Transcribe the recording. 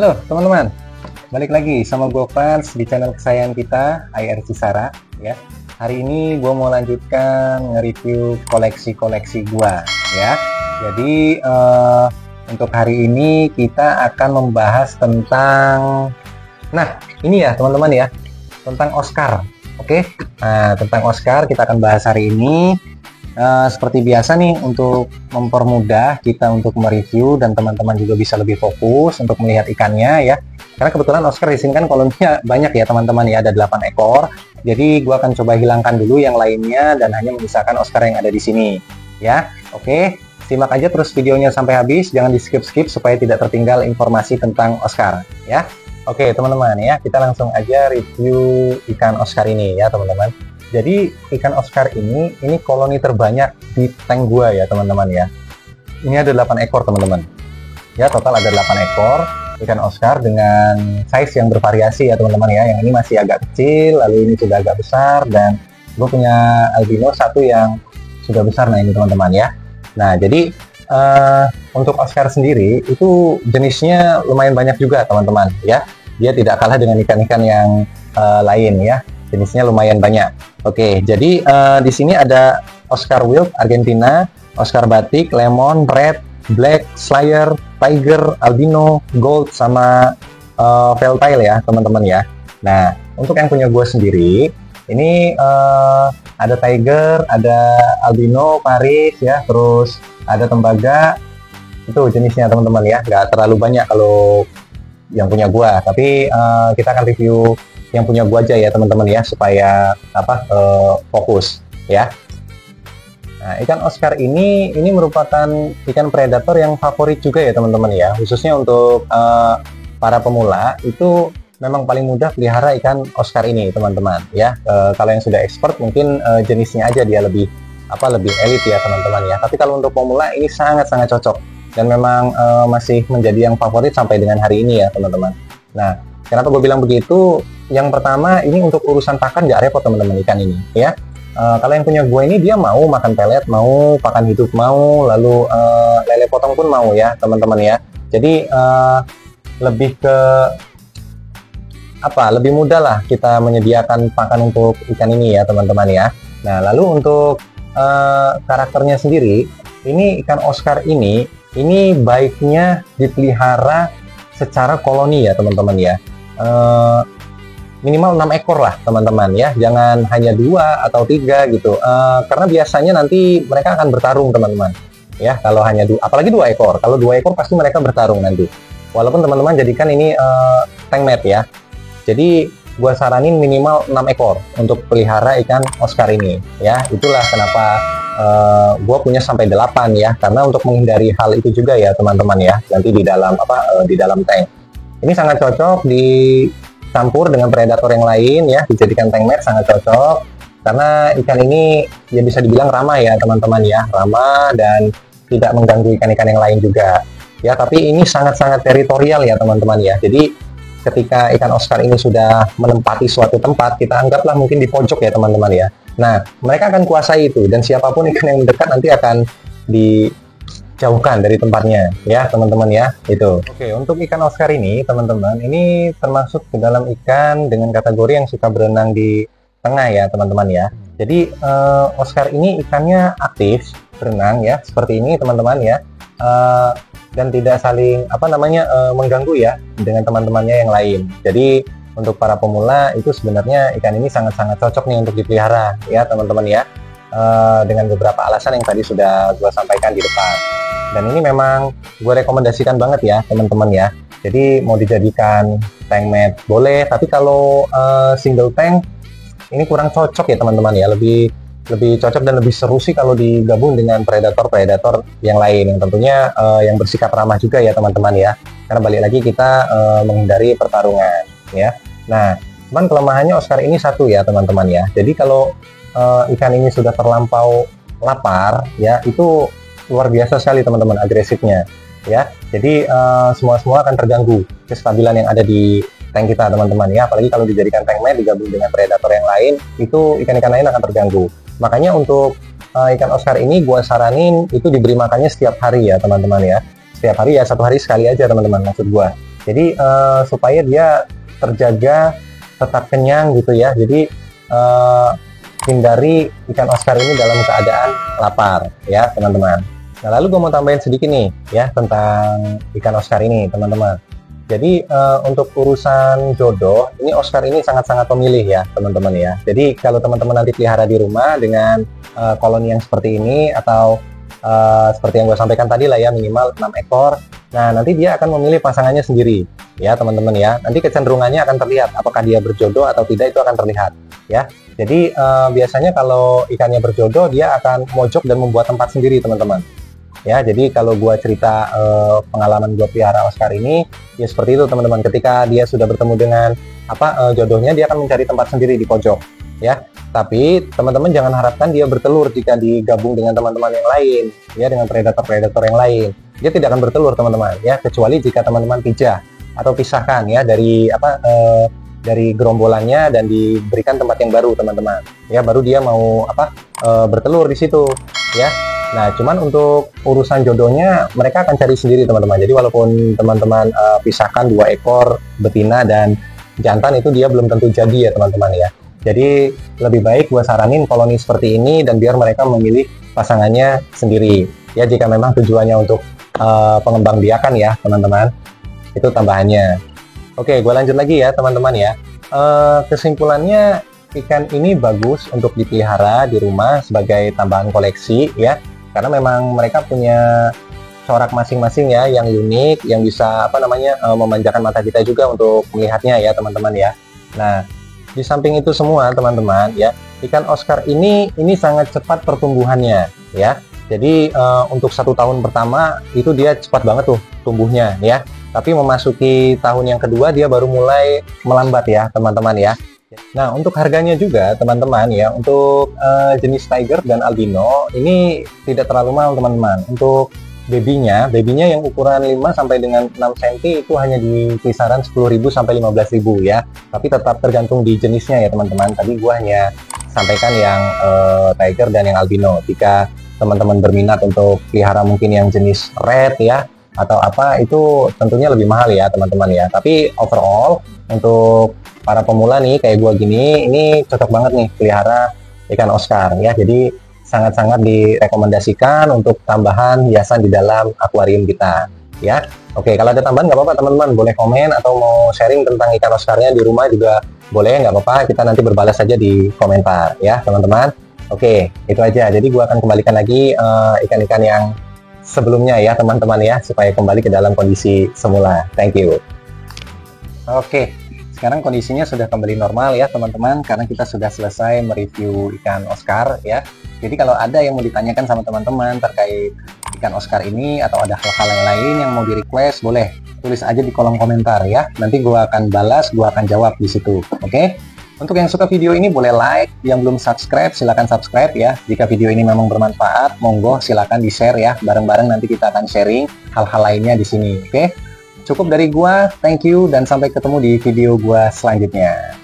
Halo teman-teman, balik lagi sama gue Fans di channel kesayangan kita IR Cisara ya. Hari ini gue mau lanjutkan nge-review koleksi-koleksi gue ya. Jadi untuk hari ini kita akan membahas tentang, nah ini ya teman-teman ya, tentang Oscar. Oke, nah tentang Oscar kita akan bahas hari ini. Seperti biasa nih, untuk mempermudah kita untuk mereview dan teman-teman juga bisa lebih fokus untuk melihat ikannya ya. Karena kebetulan Oscar di sini kan koloninya banyak ya teman-teman ya, ada 8 ekor. Jadi gua akan coba hilangkan dulu yang lainnya dan hanya menyisakan Oscar yang ada di sini ya. Oke, simak aja terus videonya sampai habis, jangan di skip-skip supaya tidak tertinggal informasi tentang Oscar ya. Oke teman-teman ya, kita langsung aja review ikan Oscar ini ya teman-teman. Jadi ikan Oscar ini koloni terbanyak di tank gua ya teman-teman ya. Ini ada 8 ekor teman-teman. Ya, total ada 8 ekor ikan Oscar dengan size yang bervariasi ya teman-teman ya. Yang ini masih agak kecil, lalu ini sudah agak besar, dan gue punya albino satu yang sudah besar. Nah ini teman-teman ya. Nah jadi untuk Oscar sendiri itu jenisnya lumayan banyak juga teman-teman ya. Dia tidak kalah dengan ikan-ikan yang lain ya. Jenisnya lumayan banyak. Oke, jadi di sini ada Oscar Wild Argentina, Oscar Batik, Lemon, Red, Black, Slayer, Tiger, Albino, Gold, sama Veltail ya teman-teman ya. Nah, untuk yang punya gue sendiri, ini ada Tiger, ada Albino, Paris ya, terus ada tembaga. Itu jenisnya teman-teman ya, nggak terlalu banyak kalau yang punya gue. Tapi kita akan review yang punya gua aja ya teman-teman ya, supaya fokus ya. Nah, ikan Oscar ini merupakan ikan predator yang favorit juga ya teman-teman ya, khususnya untuk para pemula. Itu memang paling mudah pelihara ikan Oscar ini teman-teman ya. Kalau yang sudah expert mungkin jenisnya aja dia lebih elit ya teman-teman ya. Tapi kalau untuk pemula ini sangat-sangat cocok, dan memang masih menjadi yang favorit sampai dengan hari ini ya teman-teman. Nah, kenapa gue bilang begitu? Yang pertama, ini untuk urusan pakan nggak repot teman-teman ikan ini ya. Kalau yang punya gue ini, dia mau makan pelet, mau pakan hidup, mau lalu lele potong pun mau ya teman-teman ya. Jadi lebih ke lebih mudah lah kita menyediakan pakan untuk ikan ini ya teman-teman ya. Nah lalu untuk karakternya sendiri, ini ikan Oscar ini baiknya dipelihara secara koloni ya teman-teman ya. Minimal 6 ekor lah teman-teman ya, jangan hanya 2 atau 3 gitu, karena biasanya nanti mereka akan bertarung teman-teman ya. Kalau hanya apalagi 2 ekor, kalau 2 ekor pasti mereka bertarung nanti. Walaupun teman-teman jadikan ini tank mat ya, jadi gua saranin minimal 6 ekor untuk pelihara ikan Oscar ini ya. Itulah kenapa gua punya sampai 8 ya, karena untuk menghindari hal itu juga ya teman-teman ya, nanti di dalam di dalam tank. Ini sangat cocok dicampur dengan predator yang lain ya, dijadikan tank mat sangat cocok, karena ikan ini ya bisa dibilang ramah ya teman-teman ya, ramah dan tidak mengganggu ikan-ikan yang lain juga ya. Tapi ini sangat-sangat teritorial ya teman-teman ya. Jadi ketika ikan Oscar ini sudah menempati suatu tempat, kita anggaplah mungkin di pojok ya teman-teman ya. Nah mereka akan kuasai itu, dan siapapun ikan yang mendekat nanti akan dijauhkan dari tempatnya ya teman-teman ya. Itu oke. Untuk ikan Oscar ini teman-teman, ini termasuk ke dalam ikan dengan kategori yang suka berenang di tengah ya teman-teman ya. Jadi Oscar ini ikannya aktif berenang ya, seperti ini teman-teman ya, dan tidak saling mengganggu ya dengan teman-temannya yang lain. Jadi untuk para pemula itu sebenarnya ikan ini sangat-sangat cocok nih untuk dipelihara ya teman-teman ya, dengan beberapa alasan yang tadi sudah gue sampaikan di depan. Dan ini memang gue rekomendasikan banget ya teman-teman ya. Jadi mau dijadikan tank mat boleh, tapi kalau single tank ini kurang cocok ya teman-teman ya. Lebih cocok dan lebih seru sih kalau digabung dengan predator yang lain, yang tentunya yang bersikap ramah juga ya teman-teman ya. Karena balik lagi kita menghindari pertarungan ya. Nah cuman kelemahannya Oscar ini satu ya teman-teman ya. Jadi kalau ikan ini sudah terlampau lapar ya, itu luar biasa sekali teman-teman agresifnya ya. Jadi semua akan terganggu kestabilan yang ada di tank kita teman-teman ya. Apalagi kalau dijadikan tank mat digabung dengan predator yang lain, itu ikan-ikan lain akan terganggu. Makanya untuk ikan Oscar ini gua saranin itu diberi makannya setiap hari ya teman-teman ya. Setiap hari ya, 1 hari sekali aja teman-teman maksud gua Jadi supaya dia terjaga tetap kenyang gitu ya. Jadi hindari ikan Oscar ini dalam keadaan lapar ya teman-teman. Nah lalu gue mau tambahin sedikit nih ya tentang ikan Oscar ini teman-teman. Jadi untuk urusan jodoh ini Oscar ini sangat-sangat pemilih ya teman-teman ya. Jadi kalau teman-teman nanti pelihara di rumah dengan koloni yang seperti ini atau seperti yang gue sampaikan tadi lah ya, minimal 6 ekor. Nah nanti dia akan memilih pasangannya sendiri ya teman-teman ya. Nanti kecenderungannya akan terlihat apakah dia berjodoh atau tidak, itu akan terlihat ya. Jadi biasanya kalau ikannya berjodoh dia akan mojok dan membuat tempat sendiri teman-teman ya. Jadi kalau gua cerita pengalaman gua pelihara Oscar ini ya seperti itu teman-teman. Ketika dia sudah bertemu dengan jodohnya, dia akan mencari tempat sendiri di pojok ya. Tapi teman-teman jangan harapkan dia bertelur jika digabung dengan teman-teman yang lain ya, dengan predator-predator yang lain. Dia tidak akan bertelur teman-teman ya, kecuali jika teman-teman pijah atau pisahkan ya dari gerombolannya dan diberikan tempat yang baru teman-teman ya, baru dia mau bertelur di situ ya. Nah cuman untuk urusan jodohnya mereka akan cari sendiri teman-teman. Jadi walaupun teman-teman pisahkan 2 ekor betina dan jantan, itu dia belum tentu jadi ya teman-teman ya. Jadi lebih baik gue saranin koloni seperti ini dan biar mereka memilih pasangannya sendiri ya, jika memang tujuannya untuk pengembangbiakan ya teman-teman. Itu tambahannya. Oke, gue lanjut lagi ya teman-teman ya. Kesimpulannya, ikan ini bagus untuk dipelihara di rumah sebagai tambahan koleksi ya, karena memang mereka punya corak masing-masing ya, yang unik, yang bisa memanjakan mata kita juga untuk melihatnya ya teman-teman ya. Nah, di samping itu semua teman-teman ya, ikan Oscar ini sangat cepat pertumbuhannya ya. Jadi untuk 1 tahun pertama itu dia cepat banget tuh tumbuhnya ya. Tapi memasuki tahun yang kedua dia baru mulai melambat ya teman-teman ya. Nah untuk harganya juga teman-teman ya, untuk jenis tiger dan albino ini tidak terlalu mahal teman-teman. Untuk babynya yang ukuran 5 sampai dengan 6 cm itu hanya di kisaran 10.000 sampai 15.000 ya. Tapi tetap tergantung di jenisnya ya teman-teman. Tadi gua hanya sampaikan yang tiger dan yang albino. Jika teman-teman berminat untuk pelihara mungkin yang jenis red ya atau itu tentunya lebih mahal ya teman-teman ya. Tapi overall untuk para pemula nih kayak gua gini, ini cocok banget nih pelihara ikan Oscar ya. Jadi sangat-sangat direkomendasikan untuk tambahan hiasan di dalam akuarium kita ya. Oke, kalau ada tambahan nggak apa-apa teman-teman, boleh komen atau mau sharing tentang ikan Oscarnya di rumah juga boleh, nggak apa-apa, kita nanti berbalas saja di komentar ya teman-teman. Oke, itu aja. Jadi gua akan kembalikan lagi ikan-ikan yang sebelumnya ya teman-teman ya, supaya kembali ke dalam kondisi semula. Thank you. Oke, sekarang kondisinya sudah kembali normal ya teman-teman, karena kita sudah selesai mereview ikan Oscar ya. Jadi kalau ada yang mau ditanyakan sama teman-teman terkait ikan Oscar ini atau ada hal-hal yang lain yang mau di request, boleh tulis aja di kolom komentar ya. Nanti gua akan balas, gua akan jawab di situ. Oke? Untuk yang suka video ini boleh like, yang belum subscribe silahkan subscribe ya. Jika video ini memang bermanfaat, monggo silahkan di-share ya. Bareng-bareng nanti kita akan sharing hal-hal lainnya di sini. Oke? Cukup dari gua, thank you, dan sampai ketemu di video gua selanjutnya.